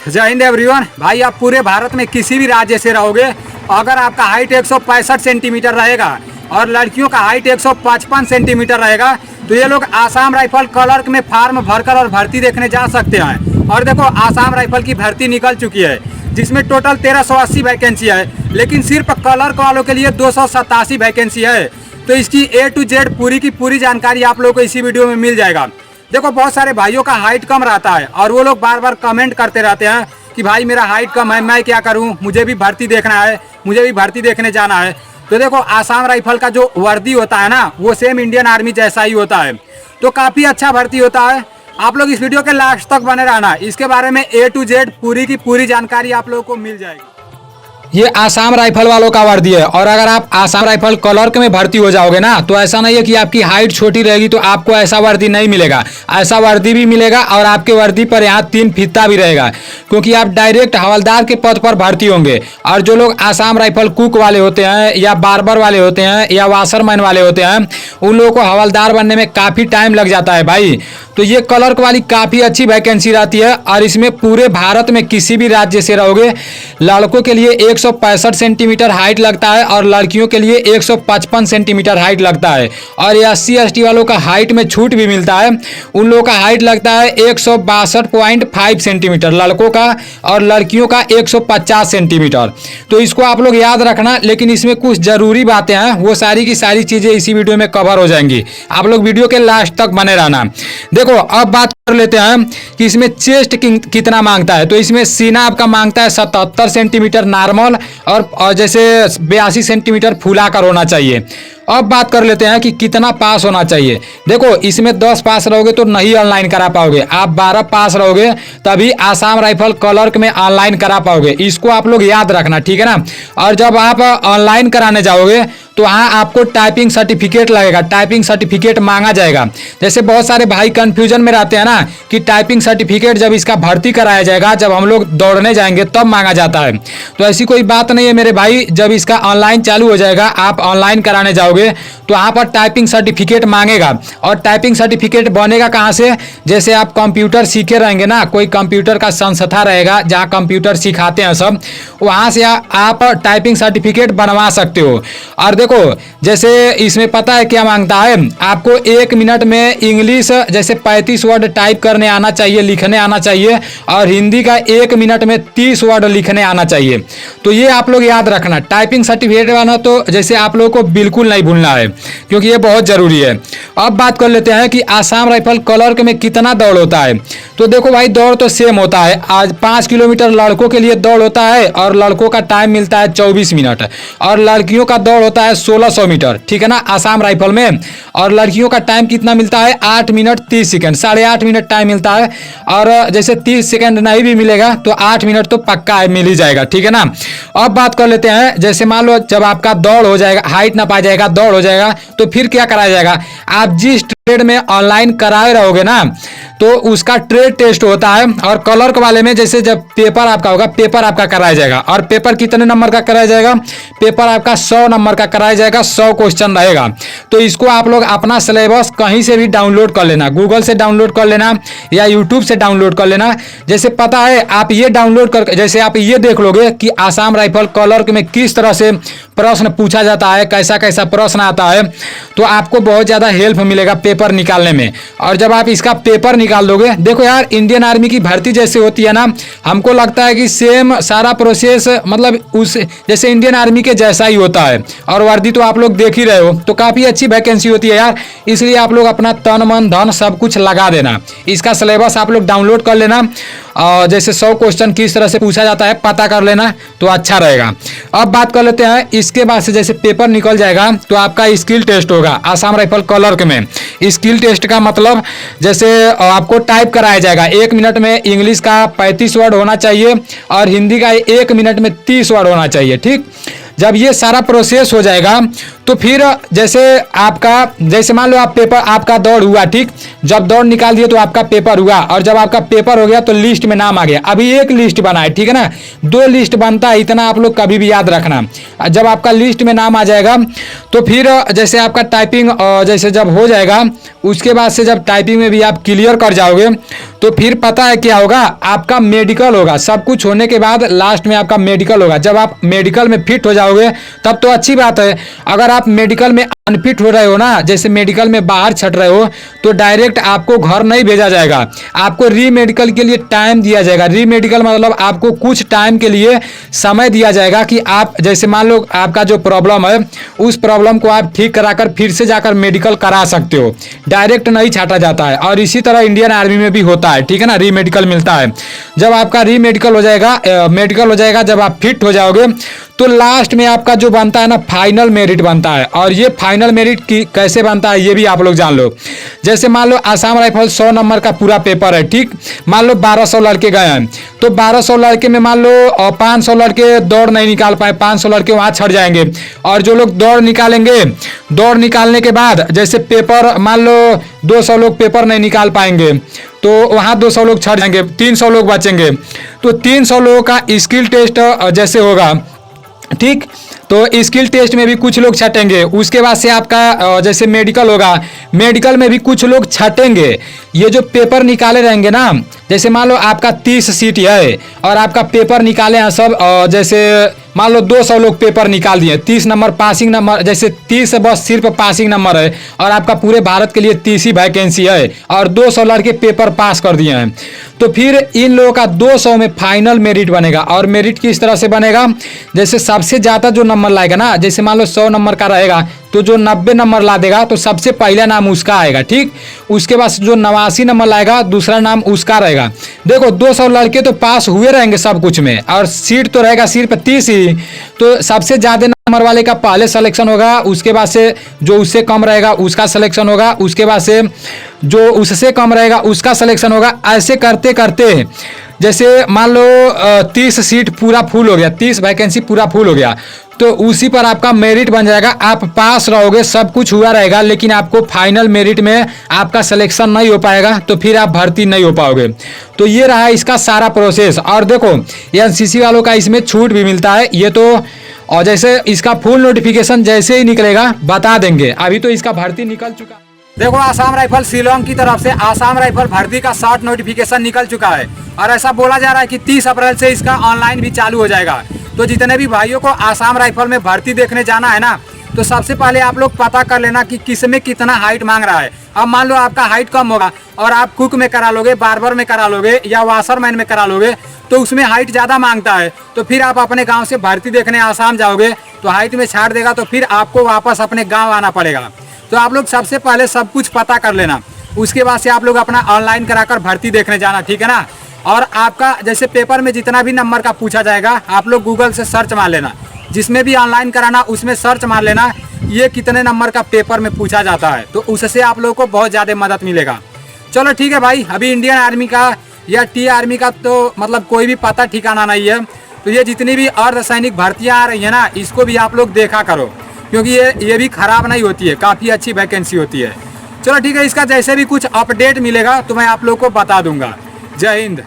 जय हिंद एवरीवन। भाई आप पूरे भारत में किसी भी राज्य से रहोगे, अगर आपका हाइट 165 सेंटीमीटर रहेगा और लड़कियों का हाइट 155 सेंटीमीटर रहेगा तो ये लोग आसाम राइफल क्लर्क में फार्म भरकर और भर्ती देखने जा सकते हैं। और देखो आसाम राइफल की भर्ती निकल चुकी है जिसमें टोटल 1380 वैकेंसी है, लेकिन सिर्फ क्लर्क वालों के लिए 287 वैकेंसी है। तो इसकी A to Z पूरी की पूरी जानकारी आप लोगों को इसी वीडियो में मिल जाएगा। देखो बहुत सारे भाइयों का हाइट कम रहता है और वो लोग बार बार कमेंट करते रहते हैं कि भाई मेरा हाइट कम है, मैं क्या करूं, मुझे भी भर्ती देखना है, मुझे भी भर्ती देखने जाना है। तो देखो आसाम राइफल का जो वर्दी होता है ना वो सेम इंडियन आर्मी जैसा ही होता है, तो काफ़ी अच्छा भर्ती होता है। आप लोग इस वीडियो के लास्ट तक बने रहना, इसके बारे में A to Z पूरी की पूरी जानकारी आप लोगों को मिल जाएगी। ये आसाम राइफल वालों का वर्दी है और अगर आप आसाम राइफल क्लर्क में भर्ती हो जाओगे ना तो ऐसा नहीं है कि आपकी हाइट छोटी रहेगी तो आपको ऐसा वर्दी नहीं मिलेगा। ऐसा वर्दी भी मिलेगा और आपके वर्दी पर यहाँ 3 फीता भी रहेगा, क्योंकि आप डायरेक्ट हवलदार के पद पर भर्ती होंगे। और जो लोग आसाम राइफल कुक वाले होते हैं या बार्बर वाले होते हैं या वाशरमैन वाले होते हैं उन लोगों को हवलदार बनने में काफ़ी टाइम लग जाता है भाई। तो ये क्लर्क वाली काफ़ी अच्छी वैकेंसी रहती है और इसमें पूरे भारत में किसी भी राज्य से रहोगे लड़कों के लिए 165 सेंटीमीटर हाइट लगता है और लड़कियों के लिए 155 सेंटीमीटर हाइट लगता है। और ये SC/ST वालों का हाइट में छूट भी मिलता है, उन लोगों का हाइट लगता है 162.5 सेंटीमीटर लड़कों का और लड़कियों का 150 सेंटीमीटर। तो इसको आप लोग याद रखना, लेकिन इसमें कुछ ज़रूरी बातें हैं, वो सारी की सारी चीज़ें इसी वीडियो में कवर हो जाएंगी। आप लोग वीडियो के लास्ट तक बने रहना। देखो अब बात कर लेते हैं कि इसमें चेस्ट कितना मांगता है। तो इसमें सीना आपका मांगता है 77 सेंटीमीटर नॉर्मल और जैसे 82 सेंटीमीटर फूला कर होना चाहिए। अब बात कर लेते हैं कि कितना पास होना चाहिए। देखो इसमें 10 पास रहोगे तो नहीं ऑनलाइन करा पाओगे, आप 12 पास रहोगे तभी आसाम राइफल क्लर्क में ऑनलाइन करा पाओगे। इसको आप लोग याद रखना, ठीक है ना। और जब आप ऑनलाइन कराने जाओगे तो वहाँ आपको टाइपिंग सर्टिफिकेट लगेगा, टाइपिंग सर्टिफिकेट मांगा जाएगा। जैसे बहुत सारे भाई कंफ्यूजन में रहते हैं ना कि टाइपिंग सर्टिफिकेट जब इसका भर्ती कराया जाएगा, जब हम लोग दौड़ने जाएंगे तब मांगा जाता है। तो ऐसी कोई बात नहीं है मेरे भाई, जब इसका ऑनलाइन चालू हो जाएगा, आप ऑनलाइन कराने जाओगे तो वहाँ पर टाइपिंग सर्टिफिकेट मांगेगा। और टाइपिंग सर्टिफिकेट बनेगा कहाँ से, जैसे आप कंप्यूटर सीखे रहेंगे ना, कोई कंप्यूटर का संस्था रहेगा जहाँ कंप्यूटर सिखाते हैं सब, वहाँ से आप टाइपिंग सर्टिफिकेट बनवा सकते हो। और देखो जैसे इसमें पता है क्या मांगता है, आपको 1 मिनट में इंग्लिश जैसे 35 वर्ड टाइप करने आना चाहिए, लिखने आना चाहिए, और हिंदी का 1 मिनट में 30 वर्ड लिखने आना चाहिए। तो ये आप लोग याद रखना, टाइपिंग सर्टिफिकेट बना तो जैसे आप लोगों को बिल्कुल नहीं भूलना है, क्योंकि ये बहुत जरूरी है। अब बात कर लेते हैं कि आसाम राइफल क्लर्क में कितना दौड़ होता है। तो देखो भाई दौड़ तो सेम होता है, आज 5 किलोमीटर लड़कों के लिए दौड़ होता है और लड़कों का टाइम मिलता है 24 मिनट और लड़कियों का दौड़ होता है 1600 मीटर, ठीक है ना, आसाम राइफल में। और लड़कियों का टाइम कितना मिलता है 8 मिनट 30 सेकंड, 8.5 मिनट टाइम मिलता है। और जैसे 30 सेकंड नहीं भी मिलेगा तो 8 मिनट तो पक्का मिल ही जाएगा, ठीक है ना। अब बात कर लेते हैं, जैसे मान लो जब आपका दौड़ हो जाएगा, हाइट ना पा जाएगा, दौड़ हो जाएगा, तो फिर क्या कराया जाएगा, आप जिस ट्रेड में ऑनलाइन कराए रहोगे ना तो उसका ट्रेड टेस्ट होता है। और क्लर्क वाले में जैसे जब पेपर आपका होगा, पेपर आपका कराया जाएगा। और पेपर कितने नंबर का कराया जाएगा, पेपर आपका 100 नंबर का कराया जाएगा, 100 क्वेश्चन रहेगा। तो इसको आप लोग अपना सिलेबस कहीं से भी डाउनलोड कर लेना, गूगल से डाउनलोड कर लेना या यूट्यूब से डाउनलोड कर लेना। जैसे पता है आप ये डाउनलोड कर, जैसे आप ये देख लोगे कि आसाम राइफल क्लर्क में किस तरह से प्रश्न पूछा जाता है, कैसा कैसा प्रश्न आता है, तो आपको बहुत ज़्यादा हेल्प मिलेगा पेपर निकालने में। और जब आप इसका पेपर निकाल दोगे, देखो यार इंडियन आर्मी की भर्ती जैसे होती है ना, हमको लगता है कि सेम सारा प्रोसेस मतलब उस जैसे इंडियन आर्मी के जैसा ही होता है। और वर्दी तो आप लोग देख ही रहे हो, तो काफ़ी अच्छी वैकेंसी होती है यार, इसलिए आप लोग अपना तन मन धन सब कुछ लगा देना। इसका सिलेबस आप लोग डाउनलोड कर लेना और जैसे 100 क्वेश्चन किस तरह से पूछा जाता है पता कर लेना तो अच्छा रहेगा। अब बात कर लेते हैं, इसके बाद से जैसे पेपर निकल जाएगा तो आपका स्किल टेस्ट होगा आसाम राइफल क्लर्क में। स्किल टेस्ट का मतलब जैसे आपको टाइप कराया जाएगा, 1 मिनट में इंग्लिश का 35 वर्ड होना चाहिए और हिंदी का 1 मिनट में 30 वर्ड होना चाहिए, ठीक। जब ये सारा प्रोसेस हो जाएगा तो फिर जैसे मान लो आप पेपर आपका दौड़ हुआ, ठीक, जब दौड़ निकाल दिए तो आपका पेपर हुआ, और जब आपका पेपर हो गया तो लिस्ट में नाम आ गया। अभी एक लिस्ट बना है, ठीक है ना, 2 लिस्ट बनता है, इतना आप लोग कभी भी याद रखना। जब आपका लिस्ट में नाम आ जाएगा तो फिर जैसे आपका टाइपिंग जैसे जब हो जाएगा, उसके बाद से जब टाइपिंग में भी आप क्लियर कर जाओगे तो फिर पता है क्या होगा, आपका मेडिकल होगा। सब कुछ होने के बाद लास्ट में आपका मेडिकल होगा। जब आप मेडिकल में फिट हो जाओगे तब तो अच्छी बात है। अगर आप मेडिकल में अनफिट हो रहे हो ना, जैसे मेडिकल में बाहर छट रहे हो, तो डायरेक्ट आपको घर नहीं भेजा जाएगा, आपको री मेडिकल के लिए टाइम दिया जाएगा। री मेडिकल मतलब आपको कुछ टाइम के लिए समय दिया जाएगा कि आप जैसे मान लो आपका जो प्रॉब्लम है उस प्रॉब्लम को आप ठीक कराकर फिर से जाकर मेडिकल करा सकते हो, डायरेक्ट नहीं छाटा जाता है। और इसी तरह इंडियन आर्मी में भी होता है, ठीक है ना, री मेडिकल मिलता है। जब आपका री मेडिकल हो जाएगा, जब आप फिट हो जाओगे तो लास्ट में आपका जो बनता है ना, फाइनल मेरिट बनता है। और ये फाइनल मेरिट की कैसे बनता है ये भी आप लोग जान लो। जैसे मान लो आसाम राइफल 100 नंबर का पूरा पेपर है, ठीक, मान लो 1200 लड़के गए हैं, तो 1200 लड़के में मान लो 500 लड़के दौड़ नहीं निकाल पाए, 500 लड़के वहाँ छट जाएंगे। और जो लोग दौड़ निकालेंगे, दौड़ निकालने के बाद जैसे पेपर मान लो 200 लोग पेपर नहीं निकाल पाएंगे तो वहाँ 200 लोग छट जाएंगे, 300 लोग बचेंगे। तो 300 लोगों का स्किल टेस्ट जैसे होगा, ठीक, तो स्किल टेस्ट में भी कुछ लोग छटेंगे। उसके बाद से आपका जैसे मेडिकल होगा, मेडिकल में भी कुछ लोग छटेंगे। ये जो पेपर निकाले रहेंगे ना, जैसे मान लो आपका 30 सीट है और आपका पेपर निकाले हैं सब, जैसे मान लो 200 लोग पेपर निकाल दिए, 30 नंबर पासिंग नंबर, जैसे 30 बस सिर्फ पासिंग नंबर है और आपका पूरे भारत के लिए 30 ही वैकेंसी है और 200 लड़के पेपर पास कर दिए हैं। तो फिर इन लोगों का 200 में फाइनल मेरिट बनेगा। और मेरिट किस तरह से बनेगा, जैसे सबसे ज़्यादा जो नंबर लाएगा ना, जैसे मान लो 100 नंबर का रहेगा तो जो 90 नंबर ला देगा तो सबसे पहला नाम उसका आएगा, ठीक। उसके बाद जो 89 नंबर लाएगा दूसरा नाम उसका रहेगा। देखो 200 लड़के तो पास हुए रहेंगे सब कुछ में, और सीट तो रहेगा सिर्फ 30 ही। तो सबसे ज़्यादा नंबर वाले का पहले सिलेक्शन होगा, उसके बाद से जो उससे कम रहेगा उसका सिलेक्शन होगा, उसके बाद से जो उससे कम रहेगा उसका सिलेक्शन होगा। ऐसे करते करते जैसे मान लो 30 सीट पूरा फुल हो गया, 30 वैकेंसी पूरा फुल हो गया, तो उसी पर आपका मेरिट बन जाएगा। आप पास रहोगे, सब कुछ हुआ रहेगा, लेकिन आपको फाइनल मेरिट में आपका सिलेक्शन नहीं हो पाएगा, तो फिर आप भर्ती नहीं हो पाओगे। तो ये रहा इसका सारा प्रोसेस। और देखो एनसीसी वालों का इसमें छूट भी मिलता है, ये तो, और जैसे इसका फुल नोटिफिकेशन जैसे ही निकलेगा बता देंगे। अभी तो इसका भर्ती निकल चुका। देखो आसाम राइफल शिलोंग की तरफ से आसाम राइफल भर्ती का शॉर्ट नोटिफिकेशन निकल चुका है और ऐसा बोला जा रहा है कि 30 अप्रैल से इसका ऑनलाइन भी चालू हो जाएगा। तो जितने भी भाइयों को आसाम राइफल में भर्ती देखने जाना है ना, तो सबसे पहले आप लोग पता कर लेना कि किस में कितना हाइट मांग रहा है। अब मान लो आपका हाइट कम होगा और आप कुक में करा लोगे, बार्बर में करा लोगे या वाशरमैन में करा लोगे, तो उसमें हाइट ज़्यादा मांगता है। तो फिर आप अपने गाँव से भर्ती देखने आसाम जाओगे तो हाइट में छाड़ देगा, तो फिर आपको वापस अपने गाँव आना पड़ेगा। तो आप लोग सबसे पहले सब कुछ पता कर लेना, उसके बाद से आप लोग अपना ऑनलाइन कराकर भर्ती देखने जाना, ठीक है ना। और आपका जैसे पेपर में जितना भी नंबर का पूछा जाएगा आप लोग गूगल से सर्च मार लेना, जिसमें भी ऑनलाइन कराना उसमें सर्च मार लेना ये कितने नंबर का पेपर में पूछा जाता है, तो उससे आप लोगों को बहुत ज़्यादा मदद मिलेगा। चलो ठीक है भाई, अभी इंडियन आर्मी का या टी आर्मी का तो मतलब कोई भी पता ठिकाना नहीं है, तो ये जितनी भी अर्धसैनिक भर्तियाँ आ रही है ना, इसको भी आप लोग देखा करो, क्योंकि ये भी खराब नहीं होती है, काफ़ी अच्छी वैकेंसी होती है। चलो ठीक है, इसका जैसे भी कुछ अपडेट मिलेगा तो मैं आप लोग को बता दूंगा। जय हिंद।